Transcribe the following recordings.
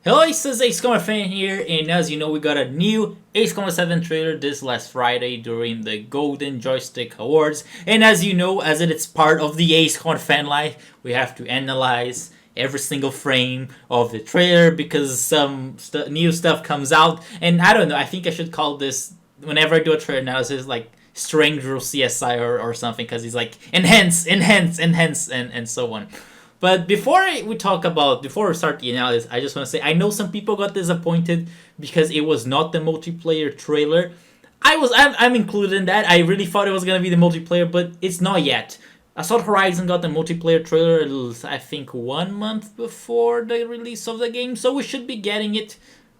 Hello, it's Ace Fan here, and as you know, we got a new Ace 7 trailer this last Friday during the Golden Joystick Awards. And as you know, as it's part of the Ace fan life, we have to analyze every single frame of the trailer because some new stuff comes out. And I don't know, I think I should call this, whenever I do a trailer analysis, like Strangereal CSI or something, because he's like, enhance, and so on. But before we start the analysis, I just want to say I know some people got disappointed because it was not the multiplayer trailer. I'm included in that. I really thought it was gonna be the multiplayer, but it's not yet. Assault Horizon got the multiplayer trailer, I think 1 month before the release of the game, so we should be getting it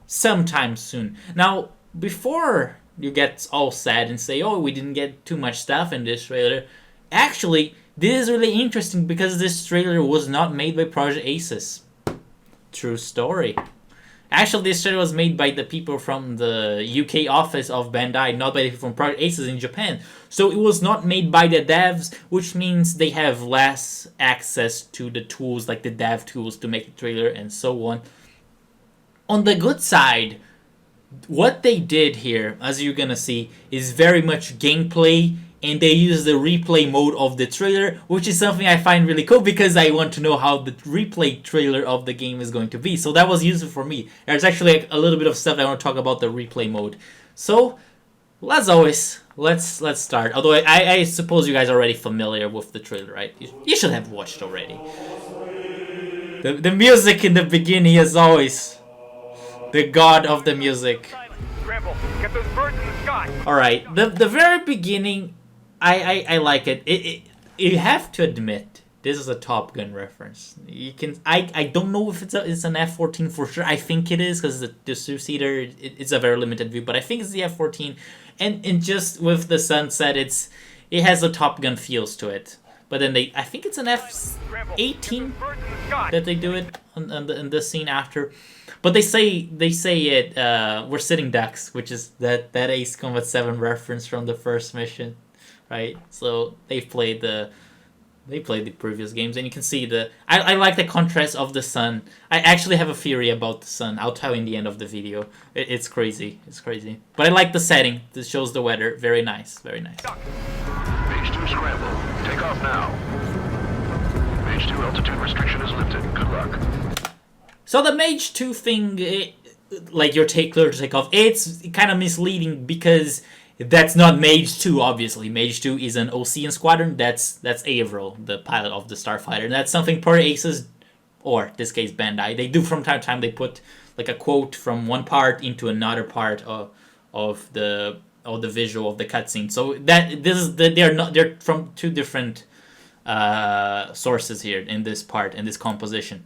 sometime soon. Now, before you get all sad and say, "Oh, we didn't get too much stuff in this trailer," actually, this is really interesting because this trailer was not made by Project Aces. True story. Actually, this trailer was made by the people from the UK office of Bandai, not by the people from Project Aces in Japan. So it was not made by the devs, which means they have less access to the tools, like the dev tools, to make the trailer and so on. On the good side, what they did here, as you're gonna see, is very much gameplay, and they use the replay mode of the trailer, which is something I find really cool because I want to know how the replay trailer of the game is going to be. So that was useful for me. There's actually a little bit of stuff I want to talk about the replay mode. So, as always, let's start. Although I suppose you guys are already familiar with the trailer, right? You should have watched already. The music in the beginning is always the god of the music. Alright, the very beginning, I like it. You have to admit, this is a Top Gun reference. You can I don't know if it's an F-14 for sure. I think it is because the two-seater, it's a very limited view, but I think it's the F-14. And just with the sunset, it has a Top Gun feels to it. But then I think it's an F-18 that they do it in the scene after. But they say it. We're sitting ducks, which is that Ace Combat 7 reference from the first mission, right? So they played the previous games, and you can see I like the contrast of the sun. I actually have a theory about the sun. I'll tell you in the end of the video. It's crazy. It's crazy. But I like the setting. This shows the weather. Very nice. Very nice. Page 2 scramble. Take off now. Page 2 altitude restriction is lifted. Good luck. So the Mage 2 thing, like your clear to take off, it's kind of misleading because that's not Mage 2, obviously. Mage 2 is an Ocean Squadron. That's Averill, the pilot of the Starfighter. And that's something per Aces, or in this case Bandai, they do from time to time. They put like a quote from one part into another part of the visual of the cutscene. So they're from two different sources here in this part, in this composition.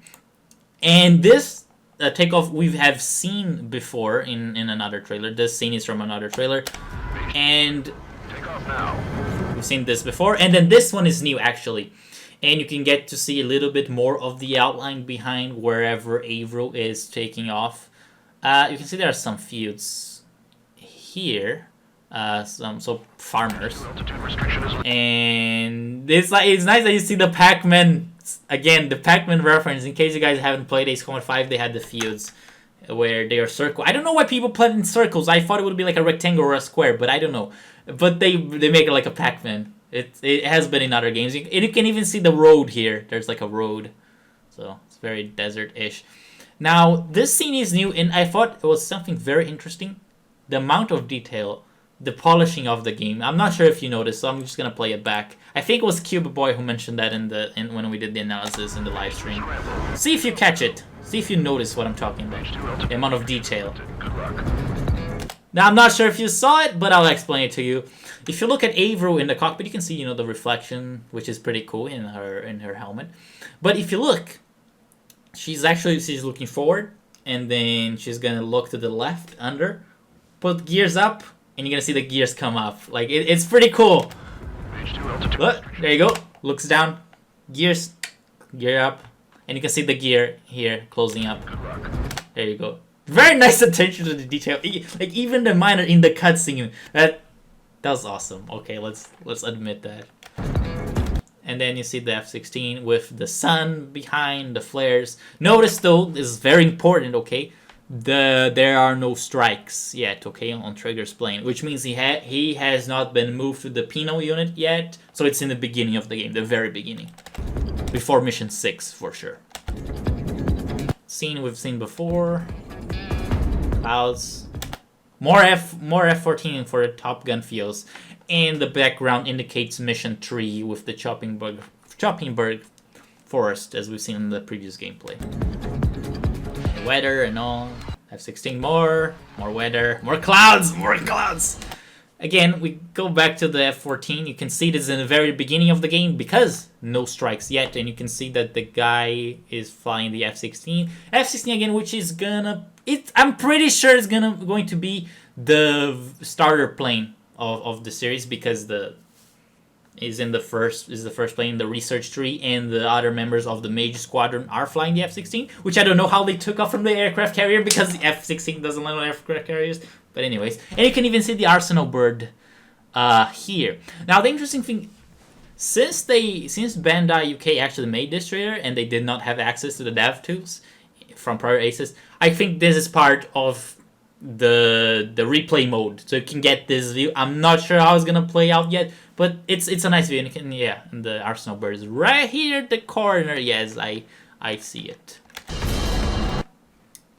And this takeoff we have seen before in another trailer. This scene is from another trailer. And we've seen this before. And then this one is new, actually. And you can get to see a little bit more of the outline behind wherever Averill is taking off. You can see there are some fields here. So farmers. And it's nice that you see the Pac-Man. Again, the Pac-Man reference, in case you guys haven't played Ace Combat 5, they had the fields where they are circle. I don't know why people put in circles. I thought it would be like a rectangle or a square, but I don't know. But they make it like a Pac-Man. It has been in other games. And you can even see the road here. There's like a road. So it's very desert-ish. Now, this scene is new, and I thought it was something very interesting. The amount of detail, the polishing of the game. I'm not sure if you noticed, so I'm just gonna play it back. I think it was Cube Boy who mentioned that when we did the analysis in the live stream. See if you catch it. See if you notice what I'm talking about. The amount of detail. Now I'm not sure if you saw it, but I'll explain it to you. If you look at Averill in the cockpit, you can see the reflection, which is pretty cool in her helmet. But if you look, she's looking forward, and then she's gonna look to the left under, put gears up. And you're going to see the gears come up. Like, it's pretty cool. Look, there you go. Looks down. Gears. Gear up. And you can see the gear here closing up. There you go. Very nice attention to the detail. Like, even the miner in the cutscene. That was awesome. Okay, let's admit that. and then you see the F-16 with the sun behind, the flares. Notice though, this is very important, okay? There are no strikes yet, okay, on Trigger's plane, which means he has not been moved to the penal unit yet, so it's in the beginning of the game, the very beginning, before mission 6 for sure. Scene we've seen before. Clouds. More F-14 for the Top Gun feels. And the background indicates mission 3 with the Choppingburg forest, as we've seen in the previous gameplay. Weather and all. F-16 more weather, more clouds. Again, we go back to the F-14. You can see this in the very beginning of the game because no strikes yet, and you can see that the guy is flying the F-16. F-16 again, which is I'm pretty sure it's going to be the starter plane of the series because is the first plane in the research tree, and the other members of the Mage Squadron are flying the F-16, which I don't know how they took off from the aircraft carrier because the F-16 doesn't land on aircraft carriers. But anyways, and you can even see the Arsenal bird here. Now the interesting thing, since Bandai UK actually made this trailer and they did not have access to the dev tools from prior Aces, I think this is part of the replay mode, so you can get this view. I'm not sure how it's gonna play out yet, but it's a nice view. And you can, and the Arsenal bird is right here at the corner. Yes, I see it.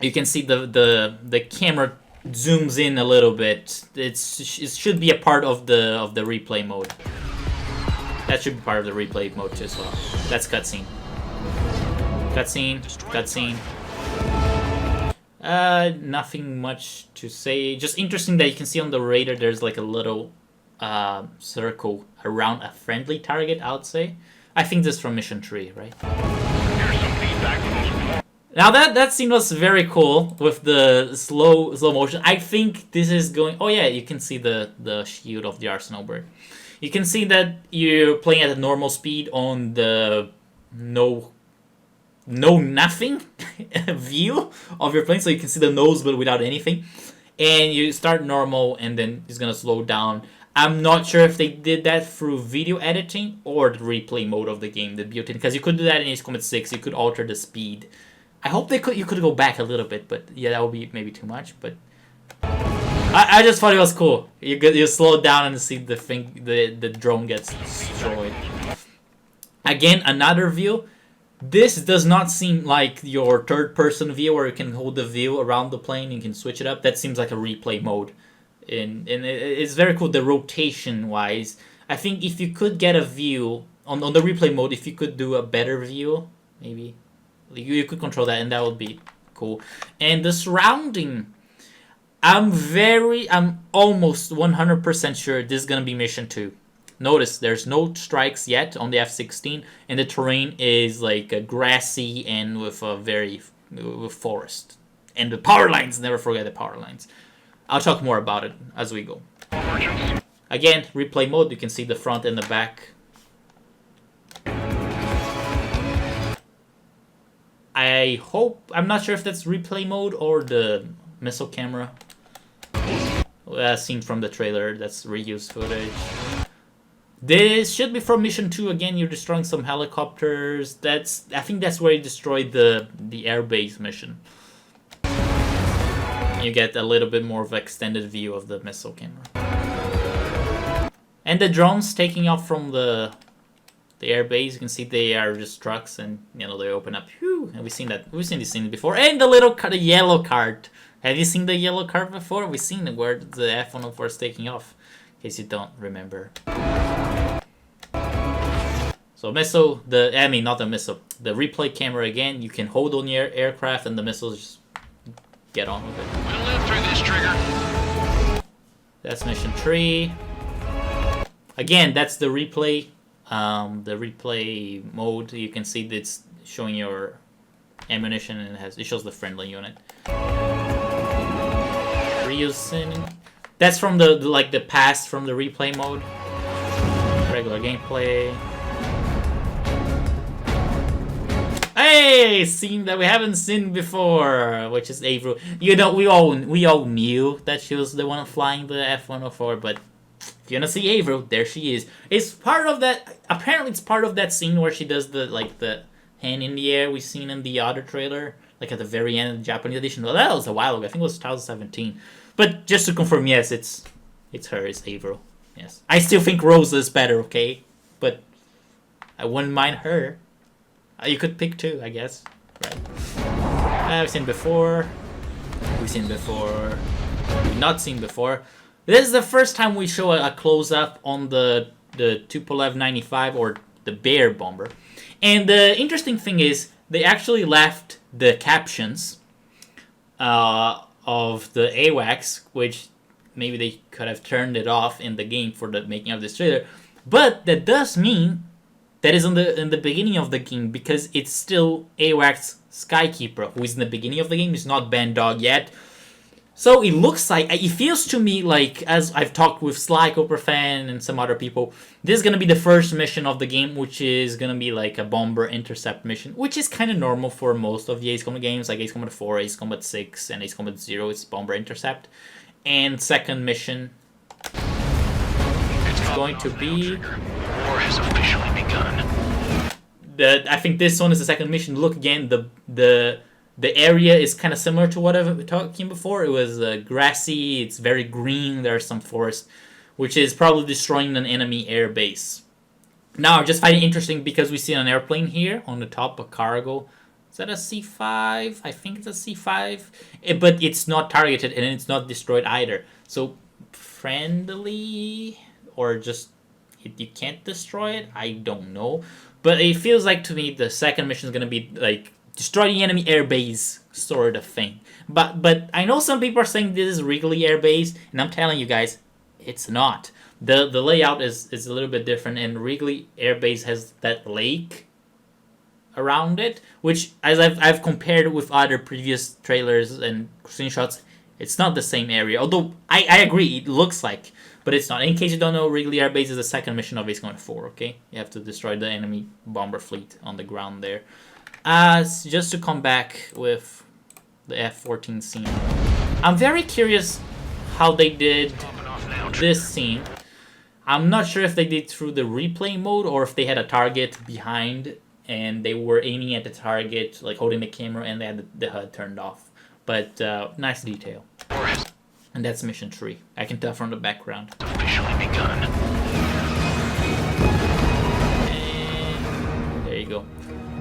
You can see the camera zooms in a little bit. It should be a part of the replay mode. That should be part of the replay mode too as well. That's cutscene. Cutscene. Nothing much to say. Just interesting that you can see on the radar there's like a little circle around a friendly target, I would say. I think this is from Mission 3, right? Here's some feedback from those. Now that scene was very cool with the slow motion. I think this is going... Oh yeah, you can see the shield of the Arsenal bird. You can see that you're playing at a normal speed on the nothing view of your plane, so you can see the nose but without anything. And you start normal and then it's gonna slow down. I'm not sure if they did that through video editing or the replay mode of the game, the built-in, because you could do that in Ace Combat 6. You could alter the speed. I hope you could go back a little bit, but yeah, that would be maybe too much. But I just thought it was cool. You slow down and see the drone gets destroyed. Again, another view. This does not seem like your third-person view where you can hold the view around the plane and you can switch it up. That seems like a replay mode. And it's very cool, the rotation-wise. I think if you could get a view, on the replay mode, if you could do a better view, maybe, you could control that and that would be cool. And the surrounding, I'm almost 100% sure this is going to be Mission 2. Notice there's no strikes yet on the F-16, and the terrain is like grassy and with forest. And the power lines, never forget the power lines. I'll talk more about it as we go. Again, replay mode, you can see the front and the back. I'm not sure if that's replay mode or the missile camera. Seen from the trailer, that's reused footage. This should be from Mission 2. Again, you're destroying some helicopters. I think that's where you destroyed the airbase mission. You get a little bit more of an extended view of the missile camera. And the drones taking off from the airbase, you can see they are just trucks, and they open up. Whew, and we've seen this scene before. And the yellow cart. Have you seen the yellow cart before? We've seen it where the F-104 is taking off. In case you don't remember. So missile, not the missile, the replay camera again. You can hold on your aircraft and the missiles just get on with it. We'll live through this, Trigger. That's Mission 3. Again, that's the replay mode. You can see it's showing your ammunition and it shows the friendly unit. Reusing. That's from the past from the replay mode. Regular gameplay. Hey, scene that we haven't seen before, which is Avro. We all knew that she was the one flying the F-104, but If you wanna see Avro, there she is. It's part of that. Apparently, it's part of that scene where she does the hand in the air we've seen in the other trailer, like at the very end of the Japanese edition. Well, that was a while ago. I think it was 2017. But just to confirm, yes, it's her. It's Avro. Yes, I still think Rosa is better. Okay, but I wouldn't mind her. You could pick two, I guess. Right. I've seen before. We've seen before. We've not seen before. This is the first time we show a close-up on the Tupolev 95 or the Bear bomber. And the interesting thing is they actually left the captions of the AWACS, which maybe they could have turned it off in the game for the making of this trailer. But that does mean that is in the beginning of the game, because it's still AWACS Skykeeper, who is in the beginning of the game. He's not Bandog yet. So it looks like, it feels to me like, as I've talked with Sly Cooperfan and some other people, this is going to be the first mission of the game, which is going to be like a bomber intercept mission, which is kind of normal for most of the Ace Combat games, like Ace Combat 4, Ace Combat 6, and Ace Combat 0, it's bomber intercept. And second mission is going to be... War has officially begun. I think this one is the second mission. Look again, the area is kind of similar to what I've been talking before. It was grassy, it's very green, there's some forest, which is probably destroying an enemy air base. Now, I just find it interesting because we see an airplane here on the top, a cargo. Is that a C5? I think it's a C5. But it's not targeted and it's not destroyed either. So, friendly, or just you can't destroy it? I don't know. But it feels like to me the second mission is going to be like destroy the enemy airbase sort of thing. But I know some people are saying this is Wrigley Air Base, and I'm telling you guys, it's not. The layout is a little bit different, and Wrigley Air Base has that lake around it, which as I've compared with other previous trailers and screenshots, it's not the same area. Although I agree, it looks like, but it's not. In case you don't know, Wrigley Air Base is the second mission of Ace Combat 4. Okay, you have to destroy the enemy bomber fleet on the ground there. Just to come back with the F-14 scene, I'm very curious how they did this scene. I'm not sure if they did through the replay mode or if they had a target behind and they were aiming at the target, like holding the camera, and they had the HUD turned off. But nice detail. And that's mission 3. I can tell from the background. Officially begun. And there you go.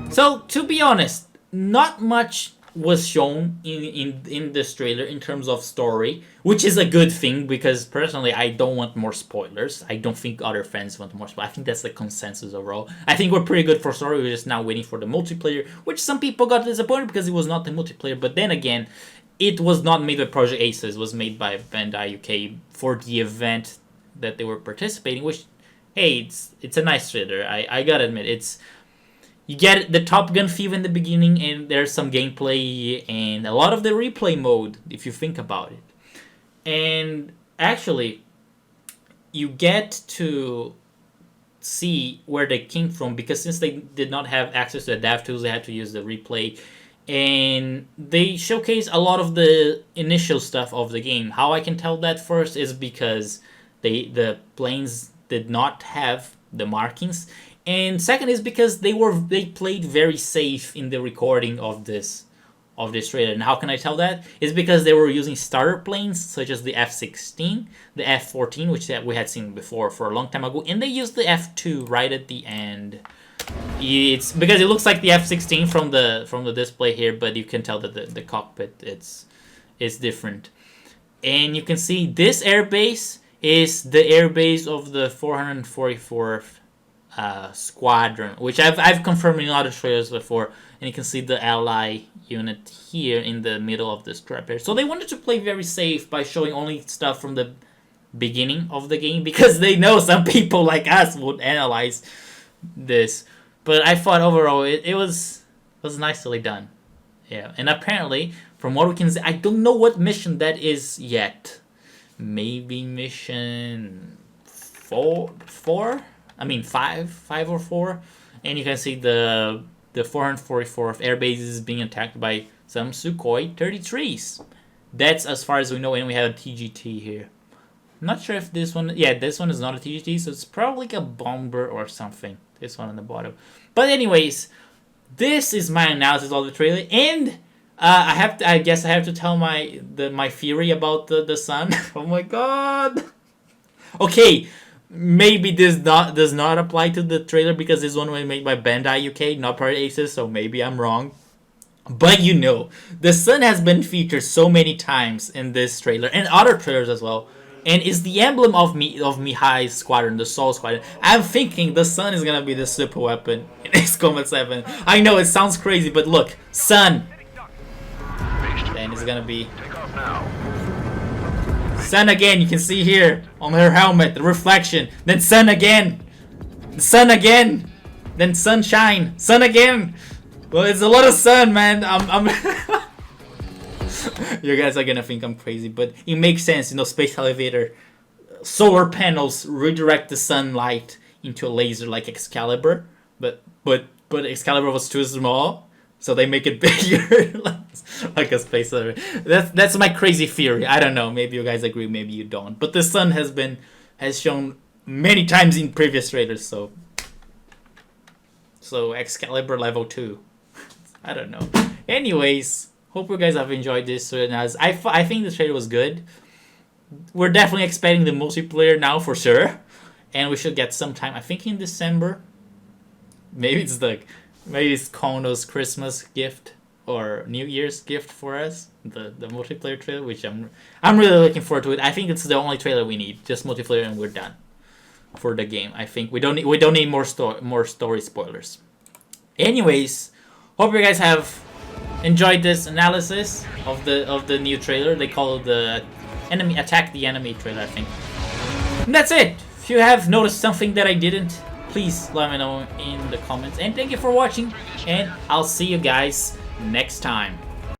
So, to be honest, not much was shown in this trailer in terms of story, which is a good thing because personally I don't want more spoilers. I don't think other fans want more spoilers. I think that's the consensus overall. I think we're pretty good for story. We're just now waiting for the multiplayer, which some people got disappointed because it was not the multiplayer. But then again, it was not made by Project Aces. It was made by Bandai UK for the event that they were participating, which, hey, it's a nice trailer. I gotta admit, you get the Top Gun feel in the beginning, and there's some gameplay and a lot of the replay mode, if you think about it. And actually, you get to see where they came from, because since they did not have access to the dev tools, they had to use the replay. And they showcase a lot of the initial stuff of the game. How I can tell that first is because the planes did not have the markings. And second is because they played very safe in the recording of this trailer. And how can I tell that? It's because they were using starter planes such as the F-16, the F-14, which we had seen before for a long time ago, and they used the F-2 right at the end. It's because it looks like the F-16 from the display here, but you can tell that the cockpit is different. And you can see this airbase is the airbase of the 444th Squadron, which I've confirmed in other trailers before, and you can see the ally unit here in the middle of the strap here. So they wanted to play very safe by showing only stuff from the beginning of the game, because they know some people like us would analyze this. But I thought overall it was nicely done. Yeah, and apparently from what we can see, I don't know what mission that is yet. Maybe mission 5 or 4, and you can see the 444th Air Base is being attacked by some Sukhoi 33s. That's as far as we know, and we have a TGT here. I'm not sure if this one. Yeah, this one is not a TGT, so it's probably like a bomber or something. This one on the bottom. But anyways, this is my analysis of the trailer, and I guess I have to tell my theory about the sun. Oh my god. Okay, maybe this does not apply to the trailer because this one was made by Bandai UK, not part of Aces. So maybe I'm wrong. But you know, the sun has been featured so many times in this trailer and other trailers as well, and is the emblem of Mihai's squadron, the Soul Squadron. I'm thinking the sun is gonna be the super weapon in Ace Combat 7. I know it sounds crazy, but look, sun. Then it's gonna be Take off now. sun again. You can see here on her helmet the reflection. Then sun again, sun again, then sunshine, sun again. Well, it's a lot of sun, man. I'm You guys are gonna think I'm crazy, but it makes sense. You know, space elevator, solar panels redirect the sunlight into a laser like Excalibur, but Excalibur was too small, so they make it bigger, like a space elevator. That's my crazy theory. I don't know. Maybe you guys agree, maybe you don't. But the sun has shown many times in previous trailers, so Excalibur level 2. I don't know. Anyways, hope you guys have enjoyed this. And as I think the trailer was good. We're definitely expecting the multiplayer now for sure, and we should get some time. I think in December. Maybe it's Kono's Christmas gift or New Year's gift for us. The multiplayer trailer, which I'm really looking forward to it. I think it's the only trailer we need, just multiplayer, and we're done for the game. I think we don't need more story spoilers. Anyways. Hope you guys have enjoyed this analysis of the new trailer. They call it the Attack the Enemy trailer, I think. And that's it. If you have noticed something that I didn't, please let me know in the comments. And thank you for watching, and I'll see you guys next time.